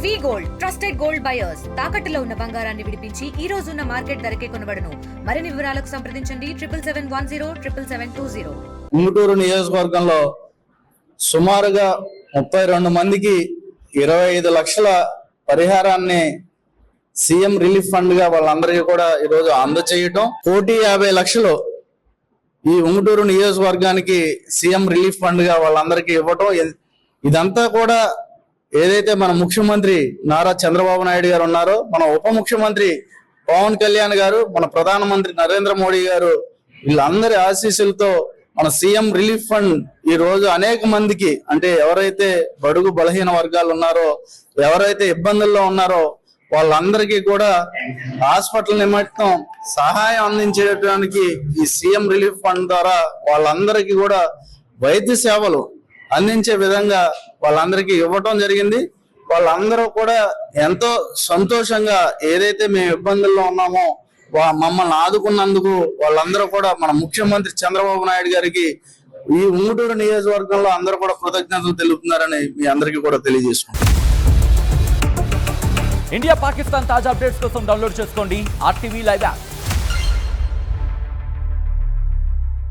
వి gold trusted gold buyers తాకట్టులో ఉన్న బంగారాన్ని విడిపించి ఈ రోజు ఉన్న మార్కెట్ ధరకే కొనబడును. మరిన్ని వివరాలకు సంప్రదించండి 7771077720. ఉంగుటూరు నియోజకవర్గంలో సుమారుగా 32 మందికి 25 లక్షల పరిహారాన్ని సీఎం రిలీఫ్ ఫండ్ గా వాళ్ళందరికీ కూడా ఈరోజు అందజేయటం, 1,50,00,000 ఈ ఉంగుటూరు నియోజకవర్గానికి సీఎం రిలీఫ్ ఫండ్ గా వాళ్ళందరికీ ఇవ్వటం. ఇదంతా కూడా ఏదైతే మన ముఖ్యమంత్రి నారా చంద్రబాబు నాయుడు గారు ఉన్నారో, మన ఉప ముఖ్యమంత్రి పవన్ కళ్యాణ్ గారు, మన ప్రధానమంత్రి నరేంద్ర మోడీ గారు, వీళ్ళందరి ఆశీస్సులతో మన సీఎం రిలీఫ్ ఫండ్ ఈ రోజు అనేక మందికి, అంటే ఎవరైతే బడుగు బలహీన వర్గాలు ఉన్నారో, ఎవరైతే ఇబ్బందుల్లో ఉన్నారో వాళ్ళందరికీ కూడా హాస్పిటల్ నిమిత్తం సహాయం అందించేయడానికి ఈ సీఎం రిలీఫ్ ఫండ్ ద్వారా వాళ్ళందరికీ కూడా వైద్య సేవలు అందించే విధంగా వాళ్ళందరికీ ఇవ్వటం జరిగింది. వాళ్ళందరూ కూడా ఎంతో సంతోషంగా, ఏదైతే మేము ఇబ్బందుల్లో ఉన్నామో మమ్మల్ని ఆదుకున్నందుకు వాళ్ళందరూ కూడా మన ముఖ్యమంత్రి చంద్రబాబు నాయుడు గారికి ఈ ఉంగుటూరు నియోజకవర్గంలో అందరూ కూడా కృతజ్ఞతలు తెలుపుతున్నారని మీ అందరికీ కూడా తెలియజేసుకుంటాం. ఇండియా పాకిస్తాన్ తాజా అప్డేట్స్ కోసం డౌన్లోడ్ చేసుకోండి RTV లైవ్ యాప్.